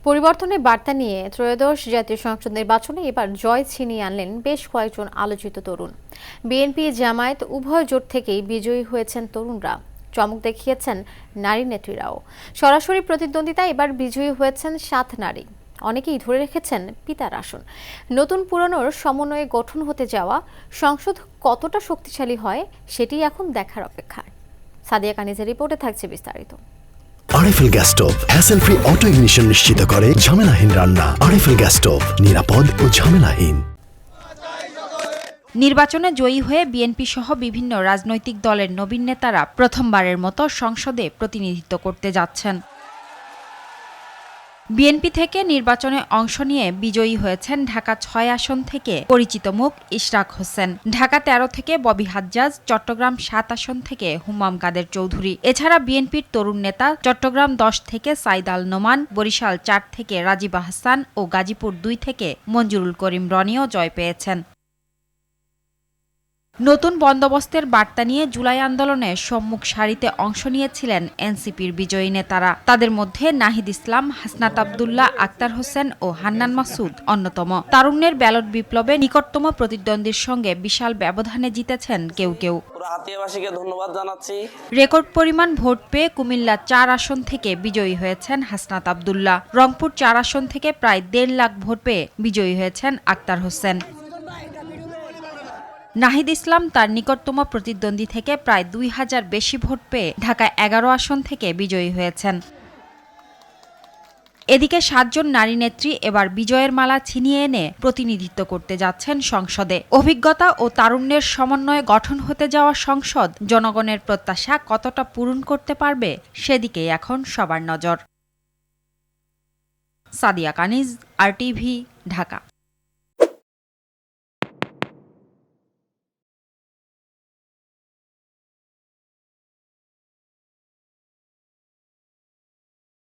পরিবর্তনের বার্তা নিয়ে ত্রয়োদশ জাতীয় সংসদ নির্বাচনে এবার জয় ছিনিয়ে আনলেন বেশ কয়েকজন আলোচিত তরুণ। বিএনপি জামায়াত উভয় জোট থেকেই বিজয়ী হয়েছেন তরুণরা। চমক দেখিয়েছেন নারী নেত্রীরাও। সরাসরি প্রতিদ্বন্দ্বিতায় এবার বিজয়ী হয়েছেন 7 নারী। অনেকেই ধরে রেখেছেন পিতার আসন। নতুন পুরনোর সমন্বয়ে গঠন হতে যাওয়া সংসদ কতটা শক্তিশালী হয় সেটি এখন দেখার অপেক্ষায়। সাদিয়া কানিজের রিপোর্টে থাকছে বিস্তারিত। RFL gas stove hassle free auto ignition নিশ্চিত করে ঝামেলাহীন রান্না। আরএফএল গ্যাস স্টোভ নিরাপদ ও ঝামেলাহীন। নির্বাচনে জয়ী হয়ে বিএনপি সহ বিভিন্ন রাজনৈতিক দলের নবীন নেতারা প্রথমবারের মতো সংসদে প্রতিনিধিত্ব করতে যাচ্ছেন। বিএনপি থেকে নির্বাচনে অংশ নিয়ে বিজয়ী হয়েছেন ঢাকা 6 আসন থেকে পরিচিত মুখ ইশরাক হোসেন, ঢাকা 13 থেকে ববি হাজ্জাজ, চট্টগ্রাম 7 আসন থেকে হুমাম কাদের চৌধুরী। এছাড়া বিএনপির তরুণ নেতা চট্টগ্রাম 10 থেকে সাইদ আল নোমান, বরিশাল 4 থেকে রাজীব আহসান ও গাজীপুর 2 থেকে মঞ্জুরুল করিম রনিও জয় পেয়েছেন। নতুন বন্দোবস্তের বার্তা নিয়ে জুলাই আন্দোলনে সম্মুখ সারিতে অংশ নিয়েছিলেন এনসিপির বিজয়ী নেতারা। তাদের মধ্যে নাহিদ ইসলাম, হাসনাত আব্দুল্লাহ, আক্তার হোসেন ও হান্নান মাসুদ অন্যতম। তারুণ্যের ব্যালট বিপ্লবে নিকটতম প্রতিদ্বন্দ্বীর সঙ্গে বিশাল ব্যবধানে জিতেছেন কেউ কেউ। ধন্যবাদ জানাচ্ছি। রেকর্ড পরিমাণ ভোট পেয়ে কুমিল্লা 4 আসন থেকে বিজয়ী হয়েছেন হাসনাত আব্দুল্লাহ। রংপুর 4 আসন থেকে প্রায় 1.5 লাখ ভোট পেয়ে বিজয়ী হয়েছেন আক্তার হোসেন। নাহিদ ইসলাম তার নিকটতম প্রতিদ্বন্দ্বী থেকে প্রায় 2000 বেশি ভোট পেয়ে ঢাকা 11 আসন থেকে বিজয়ী হয়েছেন। এদিকে 7 জন নারী নেত্রী এবার বিজয়ের মালা ছিনিয়ে এনে প্রতিনিধিত্ব করতে যাচ্ছেন সংসদে। অভিজ্ঞতা ও তারুণ্যের সমন্বয়ে গঠন হতে যাওয়া সংসদ জনগণের প্রত্যাশা কতটা পূরণ করতে পারবে সেদিকেই এখন সবার নজর। সাদিয়া কানিজ, RTV, ঢাকা।